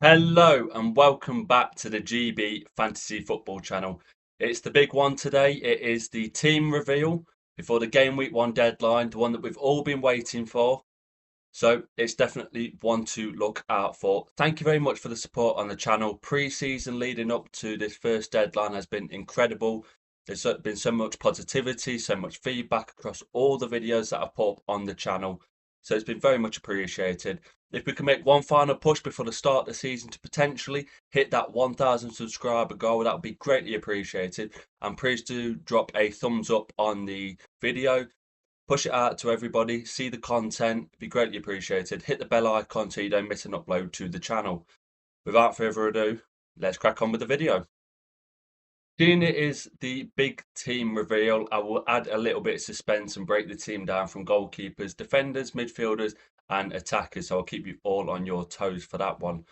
Hello and welcome back to the GB Fantasy Football channel. It's the big one today. It is the team reveal before the game week 1 deadline, the one that we've all been waiting for. So it's definitely one to look out for. Thank you very much for the support on the channel. Pre-season leading up to this first deadline has been incredible. There's been so much positivity, so much feedback across all the videos that I've put up on the channel. So it's been very much appreciated. If we can make one final push before the start of the season to potentially hit that 1,000 subscriber goal, that would be greatly appreciated. And please do drop a thumbs up on the video. Push it out to everybody, see the content, be greatly appreciated. Hit the bell icon so you don't miss an upload to the channel. Without further ado, let's crack on with the video. Seeing it is the big team reveal, I will add a little bit of suspense and break the team down from goalkeepers, defenders, midfielders, and attackers. So I'll keep you all on your toes for that one.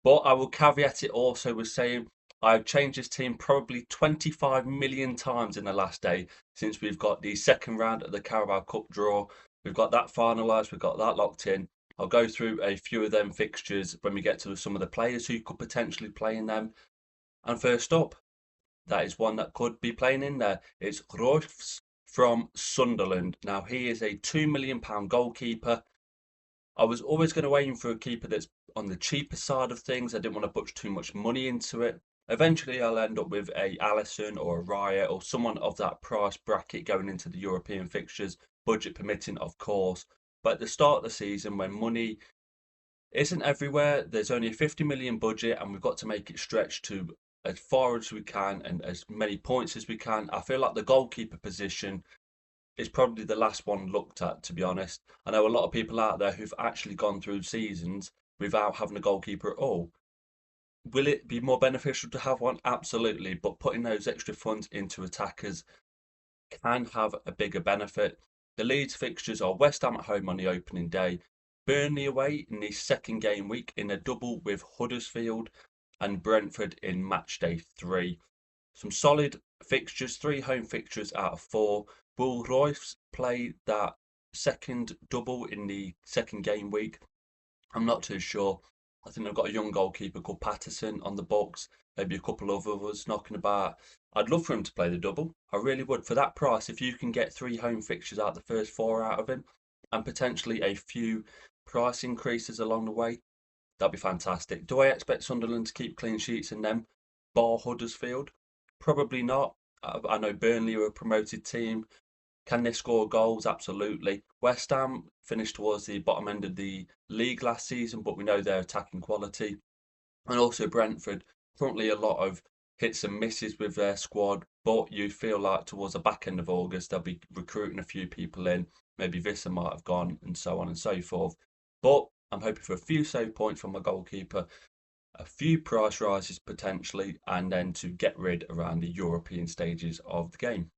But I will caveat it also with saying I've changed this team probably 25 million times in the last day since we've got the second round of the Carabao Cup draw. We've got that finalised, we've got that locked in. I'll go through a few of them fixtures when we get to some of the players who could potentially play in them. And first up, that is one that could be playing in there. It's Royce from Sunderland. Now, he is a £2 million goalkeeper. I was always going to aim for a keeper that's on the cheaper side of things. I didn't want to put too much money into it. Eventually, I'll end up with a Allison or a Raya or someone of that price bracket going into the European fixtures, budget permitting, of course. But at the start of the season, when money isn't everywhere, there's only a 50 million budget, and we've got to make it stretch to as far as we can and as many points as we can. I feel like the goalkeeper position is probably the last one looked at, to be honest. I know a lot of people out there who've actually gone through seasons without having a goalkeeper at all. Will it be more beneficial to have one? Absolutely. But putting those extra funds into attackers can have a bigger benefit. The Leeds fixtures are West Ham at home on the opening day, Burnley away in the second game week in a double with Huddersfield, and Brentford in match day 3. Some solid fixtures, 3 home fixtures out of 4. Will Royce play that second double in the second game week? I'm not too sure. I think they've got a young goalkeeper called Patterson on the books, maybe a couple of others knocking about. I'd love for him to play the double. I really would. For that price, if you can get 3 home fixtures out the first 4 out of him and potentially a few price increases along the way, that'd be fantastic. Do I expect Sunderland to keep clean sheets in them, bar Huddersfield? Probably not. I know Burnley are a promoted team. Can they score goals? Absolutely. West Ham finished towards the bottom end of the league last season, but we know their attacking quality. And also Brentford, currently a lot of hits and misses with their squad, but you feel like towards the back end of August they'll be recruiting a few people in. Maybe Vissa might have gone and so on and so forth. But I'm hoping for a few save points from my goalkeeper, a few price rises potentially, and then to get rid around the European stages of the game.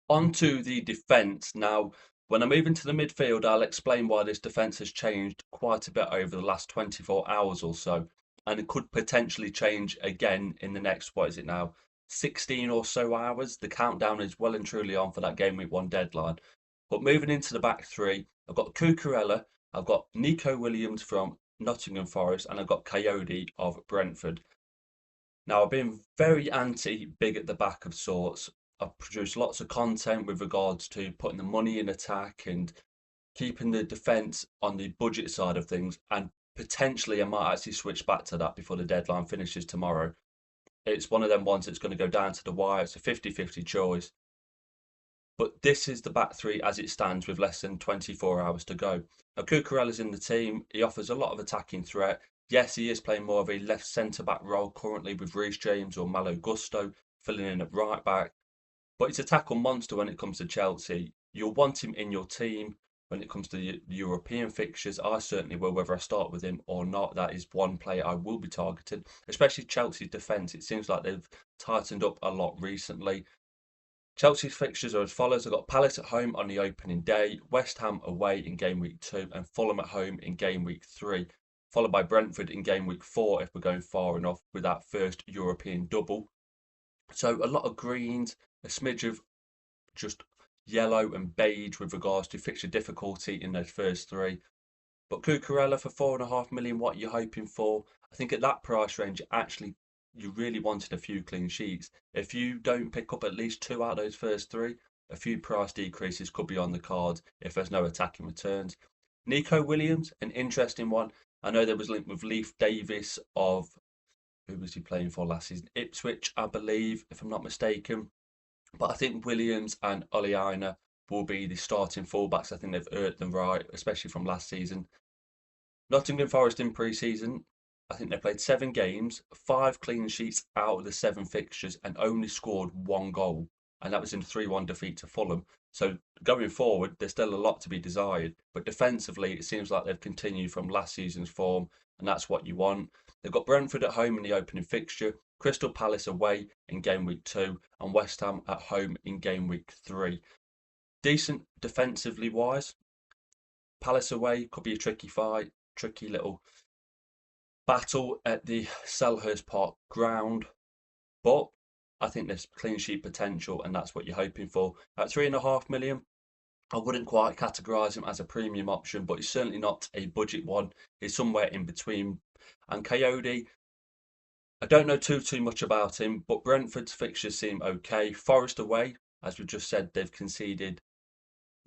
Onto the defence. Now, when I move into the midfield, I'll explain why this defence has changed quite a bit over the last 24 hours or so. And it could potentially change again in the next, what is it now, 16 or so hours. The countdown is well and truly on for that game week 1 deadline. But moving into the back 3, I've got Cucurella, I've got Nico Williams from Nottingham Forest, and I've got Coyote of Brentford. Now, I've been very anti big at the back of sorts. I've produced lots of content with regards to putting the money in attack and keeping the defence on the budget side of things. And potentially, I might actually switch back to that before the deadline finishes tomorrow. It's one of them ones that's going to go down to the wire. It's a 50-50 choice. But this is the back 3 as it stands with less than 24 hours to go. Now, Cucurella's in the team. He offers a lot of attacking threat. Yes, he is playing more of a left centre-back role currently with Reece James or Malo Gusto filling in at right back. But he's a tackle monster when it comes to Chelsea. You'll want him in your team when it comes to the European fixtures. I certainly will, whether I start with him or not. That is one player I will be targeting, especially Chelsea's defence. It seems like they've tightened up a lot recently. Chelsea's fixtures are as follows. I've got Palace at home on the opening day, West Ham away in game week 2, and Fulham at home in game week 3, followed by Brentford in game week 4 if we're going far enough with that first European double. So a lot of greens, a smidge of just yellow and beige with regards to fixture difficulty in those first 3. But Cucurella for 4.5 million, what you're hoping for? I think at that price range, actually, you really wanted a few clean sheets. If you don't pick up at least two out of those first three, a few price decreases could be on the cards if there's no attacking returns. Nico Williams, an interesting one. I know there was linked with Leif Davis of, who was he playing for last season? Ipswich, I believe, if I'm not mistaken. But I think Williams and Oleina will be the starting fullbacks. I think they've earned them right, especially from last season. Nottingham Forest in pre-season, I think they played 7 games, 5 clean sheets out of the 7 fixtures, and only scored 1 goal, and that was in a 3-1 defeat to Fulham. So going forward, there's still a lot to be desired, but defensively, it seems like they've continued from last season's form, and that's what you want. They've got Brentford at home in the opening fixture, Crystal Palace away in game week 2, and West Ham at home in game week 3. Decent defensively wise. Palace away could be a tricky fight, tricky little battle at the Selhurst Park ground, but I think there's clean sheet potential, and that's what you're hoping for. At 3.5 million, I wouldn't quite categorise him as a premium option, but he's certainly not a budget one. He's somewhere in between. And Coyote, I don't know too much about him, but Brentford's fixtures seem okay. Forest away, as we just said, they've conceded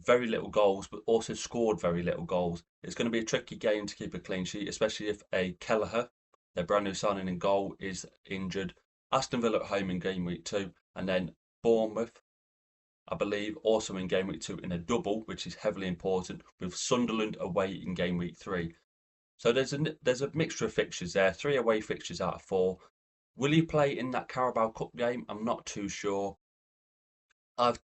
very little goals, but also scored very little goals. It's going to be a tricky game to keep a clean sheet, especially if a Kelleher, their brand new signing in goal, is injured. Aston Villa at home in game week 2, and then Bournemouth, I believe, also in game week 2 in a double, which is heavily important, with Sunderland away in game week 3. So there's a mixture of fixtures there, 3 away fixtures out of 4. Will he play in that Carabao Cup game? I'm not too sure. I've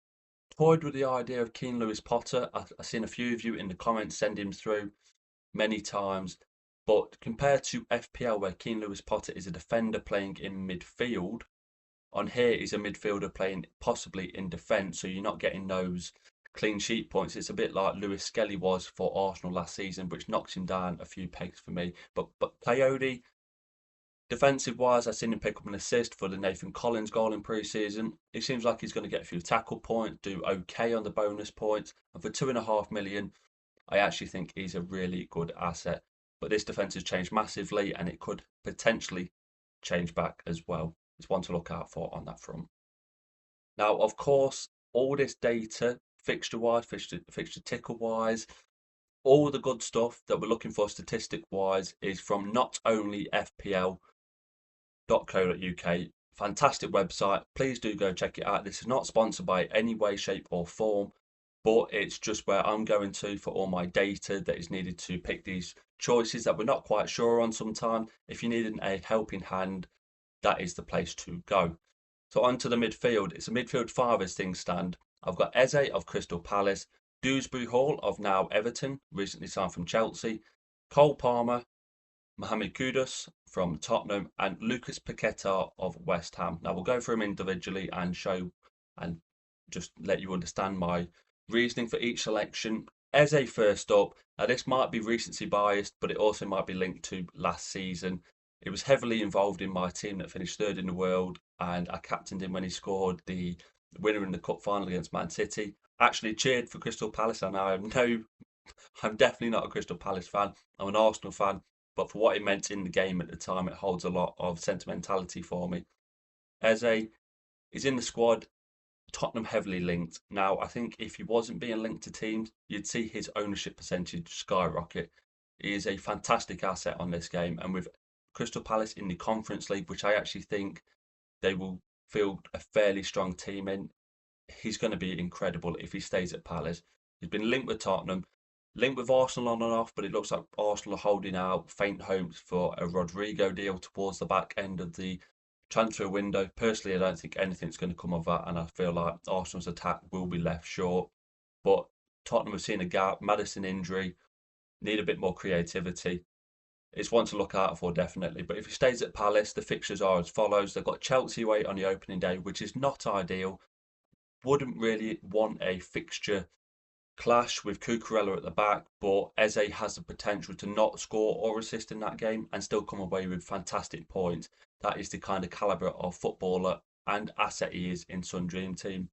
toyed with the idea of Keane Lewis Potter. I've seen a few of you in the comments send him through many times, but compared to FPL, where Keane Lewis Potter is a defender playing in midfield, on here he's a midfielder playing possibly in defence, so you're not getting those clean sheet points. It's a bit like Lewis Skelly was for Arsenal last season, which knocks him down a few pegs for me. But Coyote, defensive wise, I've seen him pick up an assist for the Nathan Collins goal in pre-season. It seems like he's going to get a few tackle points, do okay on the bonus points, and for 2.5 million, I actually think he's a really good asset. But this defence has changed massively, and it could potentially change back as well. It's one to look out for on that front. Now, of course, all this data, fixture-wise, fixture ticker-wise, all the good stuff that we're looking for statistic-wise is from not only FPL uk. Fantastic website. Please do go check it out. This is not sponsored by any way, shape, or form, but it's just where I'm going to for all my data that is needed to pick these choices that we're not quite sure on sometimes. If you need a helping hand, that is the place to go. So onto the midfield. It's a midfield 5 as things stand. I've got Eze of Crystal Palace, Dewsbury Hall of now Everton, recently signed from Chelsea, Cole Palmer, Mohamed Kudus from Tottenham, and Lucas Paqueta of West Ham. Now we'll go through them individually and show and just let you understand my reasoning for each selection. Eze first up. Now this might be recency biased, but it also might be linked to last season. It was heavily involved in my team that finished third in the world, and I captained him when he scored the winner in the cup final against Man City. Actually cheered for Crystal Palace, and I'm definitely not a Crystal Palace fan. I'm an Arsenal fan, but for what it meant in the game at the time, it holds a lot of sentimentality for me. Eze is in the squad. Tottenham heavily linked. Now, I think if he wasn't being linked to teams, you'd see his ownership percentage skyrocket. He is a fantastic asset on this game, and with Crystal Palace in the Conference League, which I actually think they will field a fairly strong team in, he's going to be incredible if he stays at Palace. He's been linked with Tottenham, linked with Arsenal on and off, but it looks like Arsenal are holding out faint hopes for a Rodrigo deal towards the back end of the transfer window. Personally, I don't think anything's going to come of that, and I feel like Arsenal's attack will be left short. But Tottenham have seen a gap, Maddison injury, need a bit more creativity. It's one to look out for, definitely. But if he stays at Palace, the fixtures are as follows. They've got Chelsea away on the opening day, which is not ideal. Wouldn't really want a fixture clash with Cucurella at the back, but Eze has the potential to not score or assist in that game and still come away with fantastic points. That is the kind of calibre of footballer and asset he is in Sun Dream Team.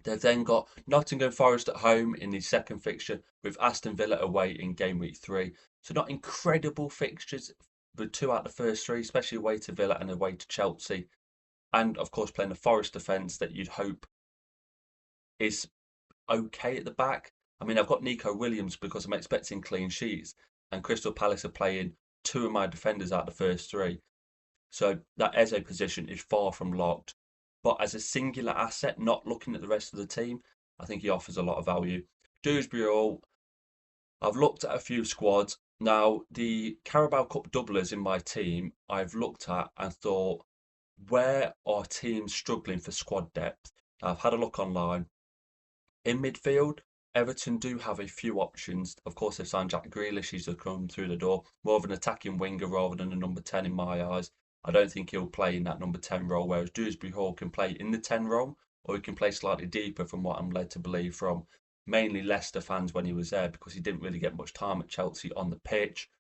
They've then got Nottingham Forest at home in the second fixture, with Aston Villa away in game week 3. So not incredible fixtures, but 2 out of the first 3, especially away to Villa and away to Chelsea. And of course playing the Forest defence that you'd hope is okay at the back. I mean, I've got Nico Williams because I'm expecting clean sheets, and Crystal Palace are playing 2 of my defenders out of the first 3. So that Eze position is far from locked. But as a singular asset, not looking at the rest of the team, I think he offers a lot of value. Dewsbury Hall, I've looked at a few squads. Now, the Carabao Cup doublers in my team, I've looked at and thought, where are teams struggling for squad depth? I've had a look online. In midfield, Everton do have a few options. Of course, they've signed Jack Grealish, he's come through the door. More of an attacking winger rather than a number 10 in my eyes. I don't think he'll play in that number 10 role, whereas Dewsbury Hall can play in the 10 role, or he can play slightly deeper from what I'm led to believe from mainly Leicester fans when he was there, because he didn't really get much time at Chelsea on the pitch.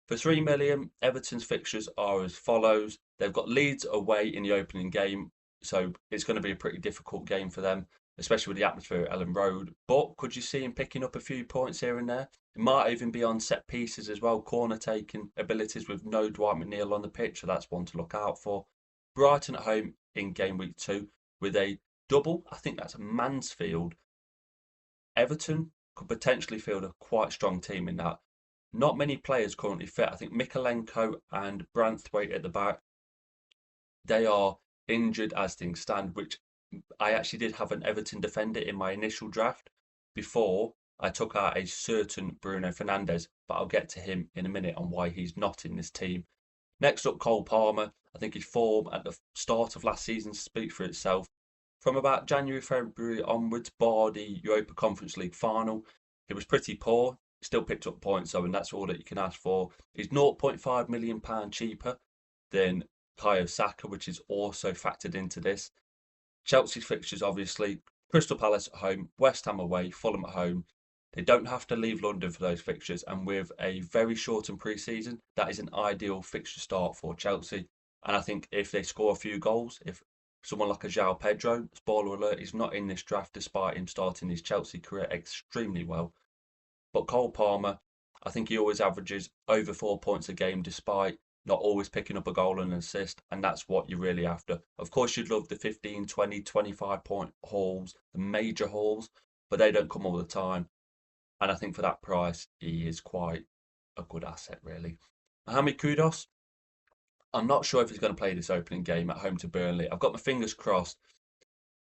For 3 million, Everton's fixtures are as follows. They've got Leeds away in the opening game, so it's going to be a pretty difficult game for them, especially with the atmosphere at Ellen Road. But could you see him picking up a few points here and there? It might even be on set pieces as well, corner taking abilities with no Dwight McNeil on the pitch, so that's one to look out for. Brighton at home in game week 2 with a double. I think that's Mansfield. Everton could potentially field a quite strong team in that. Not many players currently fit. I think Mikalenko and Branthwaite at the back, they are injured as things stand, which I actually did have an Everton defender in my initial draft before I took out a certain Bruno Fernandes, but I'll get to him in a minute on why he's not in this team. Next up, Cole Palmer. I think his form at the start of last season speaks for itself. From about January, February onwards, bar the Europa Conference League final, he was pretty poor. Still picked up points though, and that's all that you can ask for. He's £0.5 million cheaper than Kayo Saka, which is also factored into this. Chelsea's fixtures, obviously, Crystal Palace at home, West Ham away, Fulham at home. They don't have to leave London for those fixtures, and with a very shortened pre-season, that is an ideal fixture start for Chelsea. And I think if they score a few goals, if someone like a João Pedro, spoiler alert, is not in this draft despite him starting his Chelsea career extremely well. But Cole Palmer, I think he always averages over 4 points a game despite not always picking up a goal and an assist, and that's what you're really after. Of course, you'd love the 15, 20, 25 point hauls, the major hauls, but they don't come all the time. And I think for that price, he is quite a good asset, really. Mohamed Kudus, I'm not sure if he's going to play this opening game at home to Burnley. I've got my fingers crossed.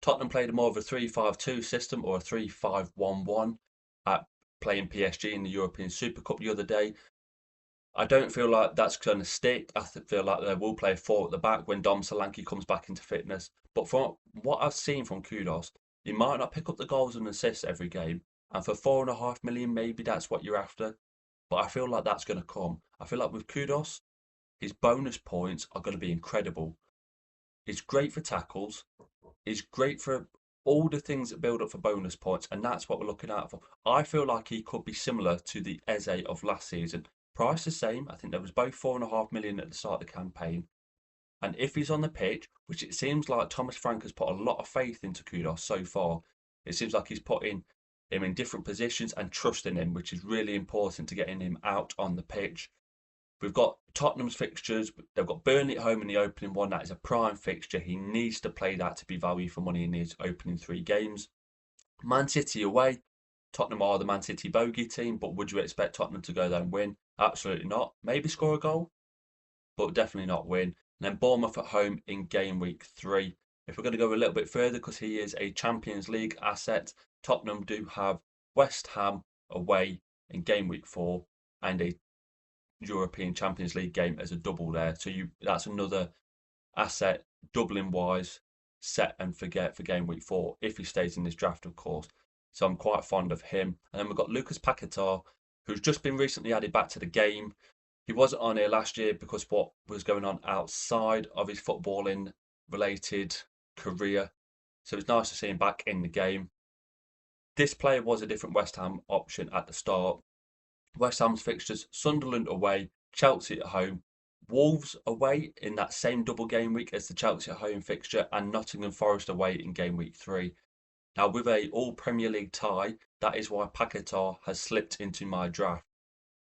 Tottenham played more of a 3-5-2 system or a 3-5-1-1 at playing PSG in the European Super Cup the other day. I don't feel like that's going to stick. I feel like they will play 4 at the back when Dom Solanke comes back into fitness. But from what I've seen from Kudus, he might not pick up the goals and assists every game. And for 4.5 million, maybe that's what you're after. But I feel like that's going to come. I feel like with Kudus, his bonus points are going to be incredible. He's great for tackles. He's great for all the things that build up for bonus points, and that's what we're looking out for. I feel like he could be similar to the Eze of last season. Price the same. I think there was both 4.5 million at the start of the campaign. And if he's on the pitch, which it seems like Thomas Frank has put a lot of faith into Kudus so far, it seems like he's putting him in different positions and trusting him, which is really important to getting him out on the pitch. We've got Tottenham's fixtures. They've got Burnley at home in the opening one. That is a prime fixture. He needs to play that to be value for money in his opening 3 games. Man City away. Tottenham are the Man City bogey team, but would you expect Tottenham to go there and win? Absolutely not. Maybe score a goal, but definitely not win. And then Bournemouth at home in game week 3. If we're going to go a little bit further, because he is a Champions League asset, Tottenham do have West Ham away in game week 4 and a European Champions League game as a double there. So that's another asset doubling wise, set and forget for game week 4 if he stays in this draft, of course. So I'm quite fond of him. And then we've got Lucas Paquetá, who's just been recently added back to the game. He wasn't on here last year because what was going on outside of his footballing related career. So it's nice to see him back in the game. This player was a different West Ham option at the start. West Ham's fixtures: Sunderland away, Chelsea at home, Wolves away in that same double game week as the Chelsea at home fixture, and Nottingham Forest away in game week 3. Now, with a all Premier League tie, that is why Paquetá has slipped into my draft.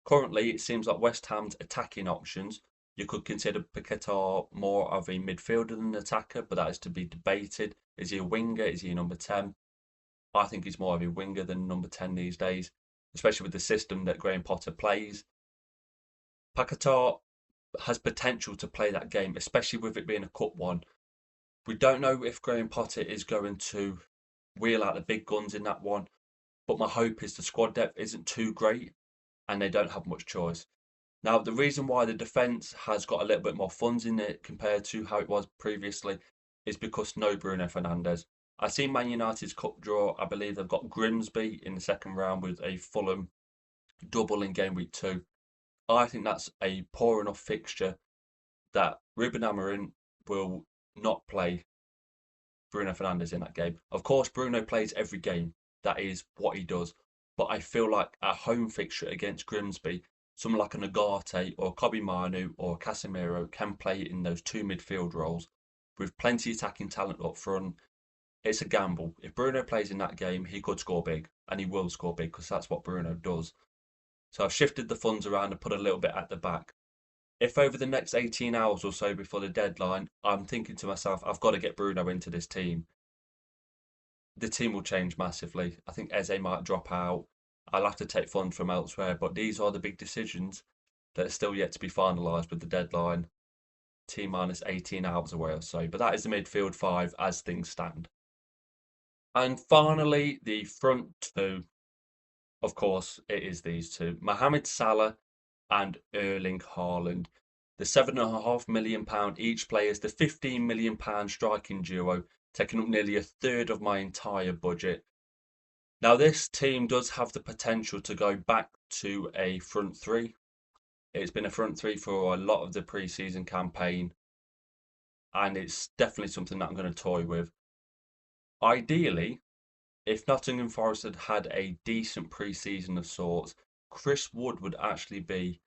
Currently, it seems like West Ham's attacking options. You could consider Paquetá more of a midfielder than an attacker, but that is to be debated. Is he a winger? Is he a number 10? I think he's more of a winger than number 10 these days, especially with the system that Graham Potter plays. Paquetá has potential to play that game, especially with it being a cup one. We don't know if Graham Potter is going to wheel out the big guns in that one, but my hope is the squad depth isn't too great and they don't have much choice. Now, the reason why the defence has got a little bit more funds in it compared to how it was previously is because no Bruno Fernandes. I see Man United's cup draw. I believe they've got Grimsby in the second round with a Fulham double in game week 2. I think that's a poor enough fixture that Ruben Amorim will not play Bruno Fernandes in that game. Of course, Bruno plays every game. That is what he does. But I feel like a home fixture against Grimsby, someone like a Nagate or Kobe Manu or Casemiro can play in those two midfield roles with plenty of attacking talent up front. It's a gamble. If Bruno plays in that game, he could score big, and he will score big because that's what Bruno does. So I've shifted the funds around and put a little bit at the back. If over the next 18 hours or so before the deadline, I'm thinking to myself, I've got to get Bruno into this team, the team will change massively. I think Eze might drop out. I'll have to take funds from elsewhere, but these are the big decisions that are still yet to be finalised with the deadline. T minus 18 hours away or so. But that is the midfield five as things stand. And finally, the front two. Of course, it is these two. Mohamed Salah and Erling Haaland. The £7.5 million each players, the £15 million striking duo, taking up nearly a third of my entire budget. Now, this team does have the potential to go back to a front three. It's been a front three for a lot of the pre-season campaign, and it's definitely something that I'm going to toy with. Ideally, if Nottingham Forest had had a decent pre-season of sorts, Chris Wood would actually be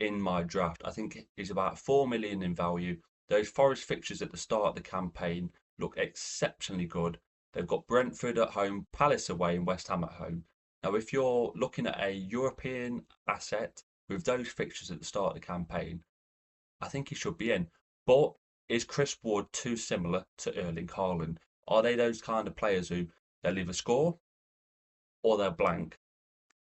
in my draft. I think he's about 4 million in value. Those Forest fixtures at the start of the campaign look exceptionally good. They've got Brentford at home, Palace away, and West Ham at home. Now, if you're looking at a European asset with those fixtures at the start of the campaign, I think he should be in. But is Chris Wood too similar to Erling Haaland? Are they those kind of players who they'll either score or they'll blank?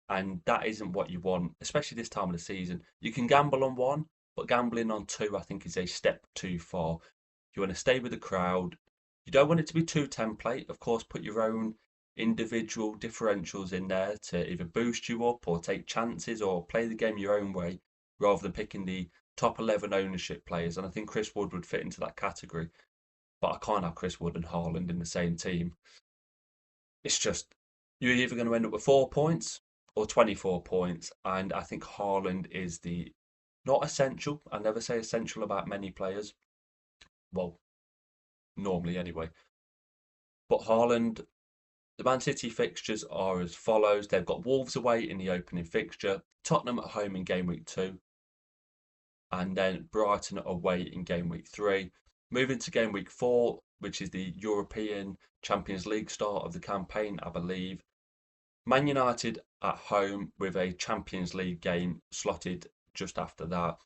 And that isn't what you want, especially this time of the season. You can gamble on one, but gambling on two, I think, is a step too far. You want to stay with the crowd. You don't want it to be too template. Of course, put your own individual differentials in there to either boost you up or take chances or play the game your own way rather than picking the top 11 ownership players. And I think Chris Wood would fit into that category. But I can't have Chris Wood and Haaland in the same team. It's just, you're either going to end up with 4 points or 24 points. And I think Haaland is the not essential. I never say essential about many players. Well, normally anyway. But Haaland, the Man City fixtures are as follows. They've got Wolves away in the opening fixture, Tottenham at home in game week 2, and then Brighton away in game week 3. Moving to game week 4, which is the European Champions League start of the campaign, I believe. Man United at home with a Champions League game slotted just after that.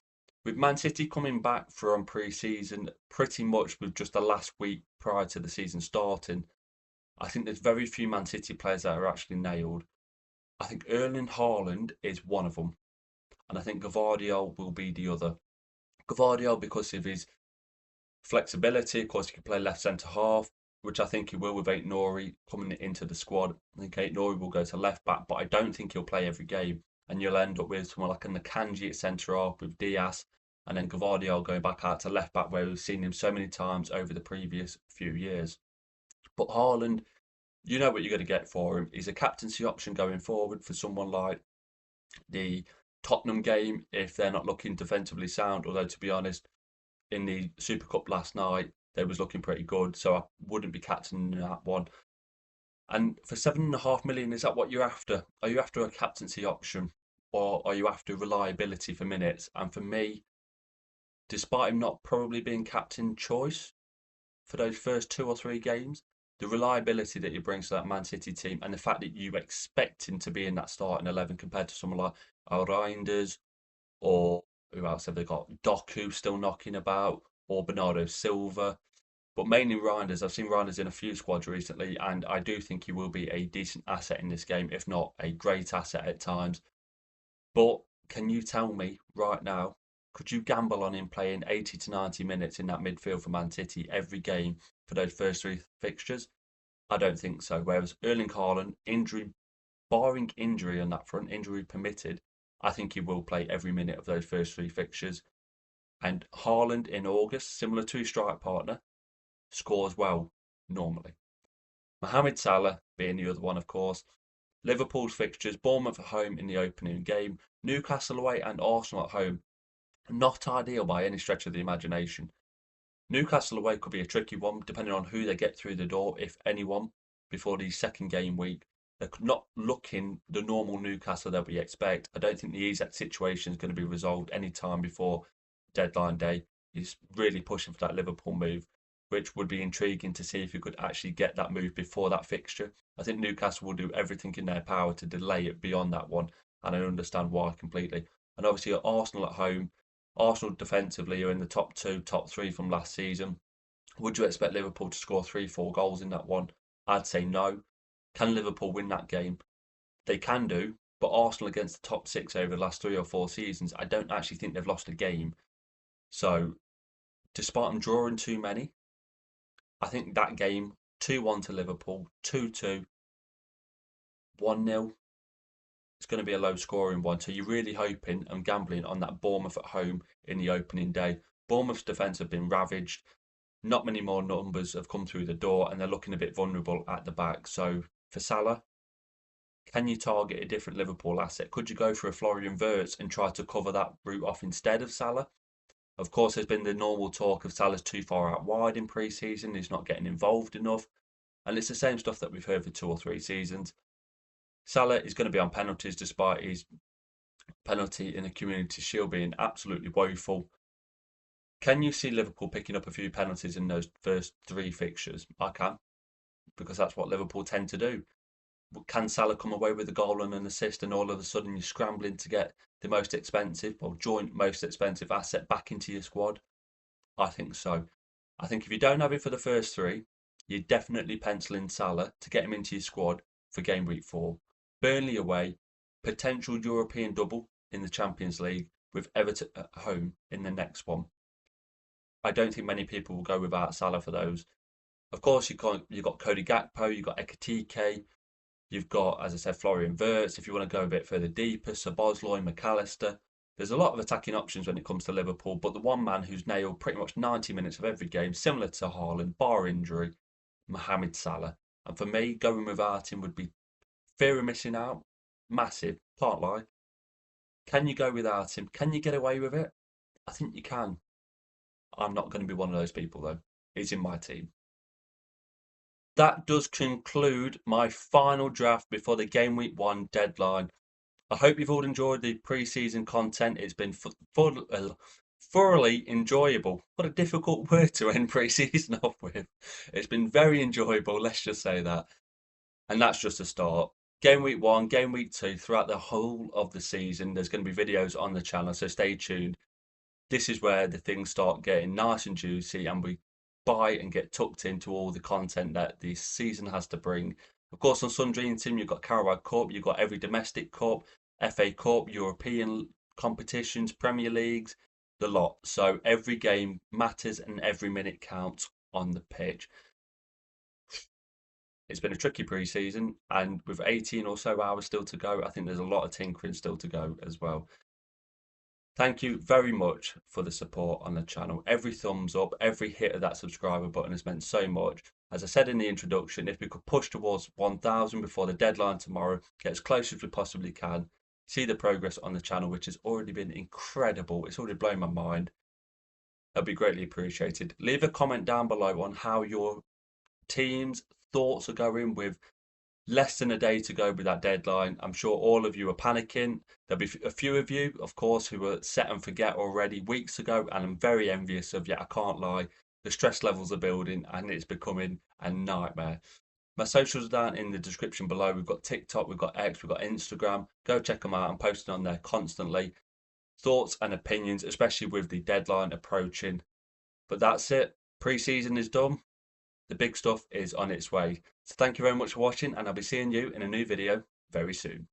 With Man City coming back from pre-season pretty much with just the last week prior to the season starting, I think there's very few Man City players that are actually nailed. I think Erling Haaland is one of them, and I think Gavardiol will be the other. Gavardiol because of his flexibility, of course, he can play left centre half, which I think he will with Ait Nouri coming into the squad. I think Ait Nouri will go to left back, but I don't think he'll play every game. And you'll end up with someone like a Nakanji at centre half with Diaz, and then Gavardiol going back out to left back, where we've seen him so many times over the previous few years. But Haaland, you know what you're going to get for him. He's a captaincy option going forward for someone like the Tottenham game if they're not looking defensively sound. Although, to be honest, in the Super Cup last night, they was looking pretty good, so I wouldn't be captaining that one. And for 7.5 million, is that what you're after? Are you after a captaincy option, or are you after reliability for minutes? And for me, despite him not probably being captain choice for those first 2 or 3 games, the reliability that he brings to that Man City team, and the fact that you expect him to be in that starting 11 compared to someone like Reinders, or who else have they got? Doku still knocking about, or Bernardo Silva. But mainly Reinders. I've seen Reinders in a few squads recently, and I do think he will be a decent asset in this game, if not a great asset at times. But can you tell me right now, could you gamble on him playing 80 to 90 minutes in that midfield for Man City every game for those first three fixtures? I don't think so. Whereas Erling Haaland, barring injury on that front, injury permitted, I think he will play every minute of those first three fixtures. And Haaland in August, similar to his strike partner, scores well normally. Mohamed Salah being the other one, of course. Liverpool's fixtures: Bournemouth at home in the opening game, Newcastle away, and Arsenal at home. Not ideal by any stretch of the imagination. Newcastle away could be a tricky one, depending on who they get through the door, if anyone, before the second game week. They're not looking the normal Newcastle that we expect. I don't think the Isak situation is going to be resolved any time before deadline day. He's really pushing for that Liverpool move, which would be intriguing to see if he could actually get that move before that fixture. I think Newcastle will do everything in their power to delay it beyond that one, and I understand why completely. And obviously, Arsenal at home, Arsenal defensively are in the top two, top three from last season. Would you expect Liverpool to score 3, 4 goals in that one? I'd say no. Can Liverpool win that game? They can do, but Arsenal against the top six over the last 3 or 4 seasons, I don't actually think they've lost a game. So, despite them drawing too many, I think that game, 2-1 to Liverpool, 2-2, 1-0, it's going to be a low scoring one. So you're really hoping and gambling on that Bournemouth at home in the opening day. Bournemouth's defence have been ravaged. Not many more numbers have come through the door, and they're looking a bit vulnerable at the back. So for Salah, can you target a different Liverpool asset? Could you go for a Florian Wirtz and try to cover that route off instead of Salah? Of course, there's been the normal talk of Salah's too far out wide in pre-season. He's not getting involved enough. And it's the same stuff that we've heard for 2 or 3 seasons. Salah is going to be on penalties despite his penalty in the Community Shield being absolutely woeful. Can you see Liverpool picking up a few penalties in those first 3 fixtures? I can, because that's what Liverpool tend to do. Can Salah come away with a goal and an assist, and all of a sudden you're scrambling to get the most expensive, or joint most expensive asset back into your squad? I think so. I think if you don't have it for the first 3, you definitely pencil in Salah to get him into your squad for game week 4. Burnley away, potential European double in the Champions League with Everton at home in the next one. I don't think many people will go without Salah for those. Of course, you've got Cody Gakpo, you've got Ekitike, you've got, as I said, Florian Wirtz. If you want to go a bit further deeper, Szoboszlai, McAllister. There's a lot of attacking options when it comes to Liverpool, but the one man who's nailed pretty much 90 minutes of every game, similar to Haaland, bar injury, Mohamed Salah. And for me, going without him would be fear of missing out. Massive, can't lie. Can you go without him? Can you get away with it? I think you can. I'm not going to be one of those people, though. He's in my team. That does conclude my final draft before the game week 1 deadline. I hope you've all enjoyed the pre-season content. It's been thoroughly enjoyable. What a difficult word to end pre-season off with. It's been very enjoyable, let's just say that. And that's just a start. Game week 1, game week 2, throughout the whole of the season, there's going to be videos on the channel, so stay tuned. This is where the things start getting nice and juicy, and we buy and get tucked into all the content that the season has to bring. Of course, on Sun Dream Team, you've got Carabao Cup, you've got every domestic cup, FA Cup, European competitions, Premier Leagues, the lot. So every game matters and every minute counts on the pitch. It's been a tricky pre-season, and with 18 or so hours still to go, I think there's a lot of tinkering still to go as well. Thank you very much for the support on the channel. Every thumbs up, every hit of that subscriber button has meant so much. As I said in the introduction, if we could push towards 1,000 before the deadline tomorrow, get as close as we possibly can, see the progress on the channel, which has already been incredible. It's already blown my mind. That'd be greatly appreciated. Leave a comment down below on how your team's thoughts are going with less than a day to go with that deadline. I'm sure all of you are panicking. There'll be a few of you, of course, who were set and forget already weeks ago, and I'm very envious of you. I can't lie. the stress levels are building and it's becoming a nightmare. My socials are down in the description below. We've got TikTok, we've got X, we've got Instagram. Go check them out. I'm posting on there constantly. Thoughts and opinions, especially with the deadline approaching. But that's it. Pre-season is done. The big stuff is on its way. So thank you very much for watching, and I'll be seeing you in a new video very soon.